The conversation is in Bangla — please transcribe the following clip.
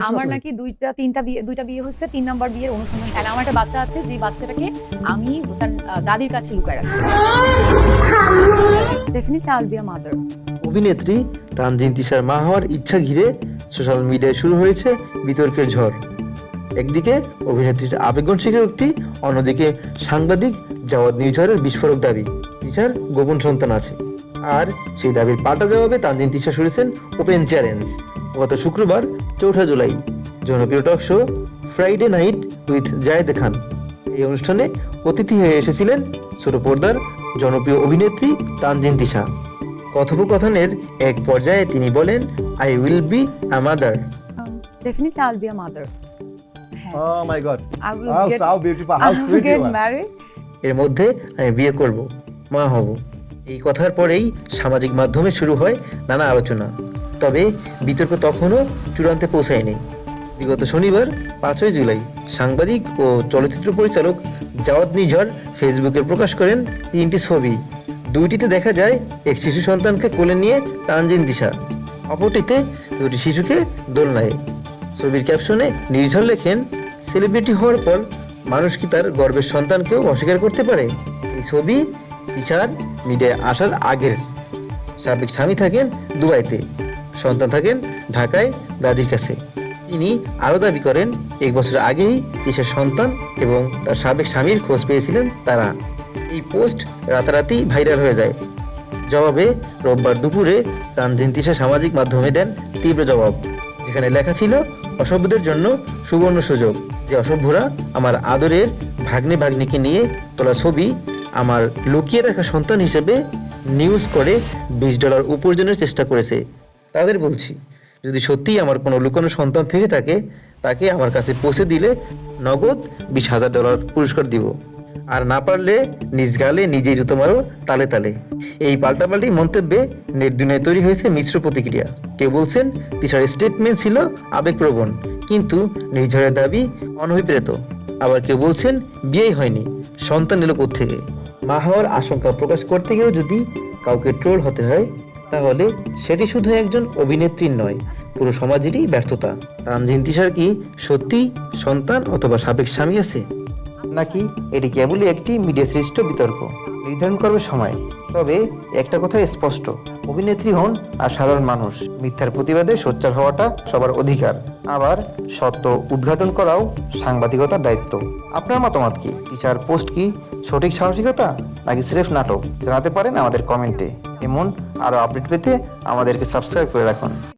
আমার নাকি দুইটা বিয়ে হচ্ছে, 3 নাম্বার বিয়ের অনুসন্ধান। আর আমার একটা বাচ্চা আছে, যে বাচ্চাটাকে আমি তার দাদির কাছে লুকায় রাখছি। Definitely I will be a mother. অভিনেত্রী তানজিন তিশার মা হওয়ার ইচ্ছা ঘিরে সোশ্যাল মিডিয়ায় শুরু হয়েছে বিতর্কের ঝড়। একদিকে অভিনেত্রীর আবেগন স্বীকারোক্তি, অন্যদিকে সাংবাদিক জাওয়াদ নির্ঝরের বিস্ফোরক দাবি তিশার গোপন সন্তান আছে। আর সেই দাবির পাল্টা জবাবে তানজিন তিশা শুনেছেন ওপেন চ্যালেঞ্জ। গত শুক্রবার 4 জুলাই জনপ্রিয় talk show Friday night with Zayed Khan, এই অনুষ্ঠানে অতিথি হয়ে এসেছিলেন ছোট পর্দার জনপ্রিয় অভিনেত্রী তানজিন তিশা। কথোপকথনের এক পর্যায়ে তিনি বলেন, I will be a mother. Definitely I will be a mother. Oh my God! I will How beautiful! How sweet get you are! married. এর মধ্যে আমি বিয়ে করব, মা হব। এই কথার পরেই সামাজিক মাধ্যমে শুরু হয় নানা আলোচনা। তবে বিতর্ক তখনও চূড়ান্তে পৌঁছায়নি। বিগত শনিবার 5 জুলাই সাংবাদিক ও চলচ্চিত্র পরিচালক জাওয়াদ নিঝর ফেসবুকে প্রকাশ করেন 3টি ছবি। দুইটিতে দেখা যায় এক শিশু সন্তানকে কোলে নিয়ে তানজিন তিশা, অপরটিতে দুটি শিশুকে দোলনায়। ছবির ক্যাপশনে নির্ঝর লেখেন, সেলিব্রিটি হওয়ার পর মানুষ কি তার গর্বের সন্তানকেও অস্বীকার করতে পারে? এই ছবি তিশার মিডিয়ায় আসার আগের। সাবেক স্বামী থাকেন দুবাইতে, সন্তান থাকেন ঢাকায় দাদির কাছে। তিনি আরও দাবি করেন, 1 বছর আগেই তিশার সন্তান এবং তার সাবেক স্বামীর খোঁজ পেয়েছিলেন তারা। এই পোস্ট রাতারাতি ভাইরাল হয়ে যায়। জবাবে রোববার দুপুরে তানজিন তিশা সামাজিক মাধ্যমে দেন তীব্র জবাব, যেখানে লেখা ছিল, অসভ্যদের জন্য সুবর্ণ সুযোগ। যে অসভ্যরা আমার আদরের ভাগ্নে ভাগ্নিকে নিয়ে তোলা ছবি আমার লুকিয়ে রাখা সন্তান হিসেবে নিউজ করে $20 উপার্জনের চেষ্টা করেছে, তাদের বলছি, যদি সত্যিই আমার কোনো লুকানো সন্তান থেকে থাকে, তাকে আমার কাছে পৌঁছে দিলে নগদ $20,000 পুরস্কার দিব। আর না পারলে নিজ গালে নিজেই জুতো মারো তালে তালে। এই পাল্টাপাল্টি মন্তব্যে নেট দুনিয়ায় তৈরি হয়েছে মিশ্র প্রতিক্রিয়া। কেউ বলছেন তিশার স্টেটমেন্ট ছিল আবেগপ্রবণ, কিন্তু নির্ঝরের দাবি অনভিপ্রেত। আবার কেউ বলছেন বিয়েই হয়নি, সন্তান এলো কোত্থেকে। মা হওয়ার আশঙ্কা প্রকাশ করতে গিয়েও যদি কাউকে ট্রোল হতে হয়, তাহলে সেটি শুধু একজন অভিনেত্রীর নয়, পুরো সমাজেরই ব্যর্থতা। তানজিন তিশার কি সত্যি সন্তান অথবা সাবেক স্বামী আছে, নাকি এটি কেবলই একটি মিডিয়া সৃষ্ট বিতর্ক, নির্ধারণ করবে সময়। তবে একটা কথা স্পষ্ট, অভিনেত্রী হন আর সাধারণ মানুষ, মিথ্যার প্রতিবাদে সোচ্চার হওয়াটা সবার অধিকার। আবার সত্য উদ্ঘাটন করাও সাংবাদিকতার দায়িত্ব। আপনার মতামত কি? তিশার পোস্ট কি সঠিক সাহসিকতা নাকি স্রেফ নাটক? জানাতে পারেন আমাদের কমেন্টে। এমন আরও আপডেট পেতে আমাদেরকে সাবস্ক্রাইব করে রাখুন।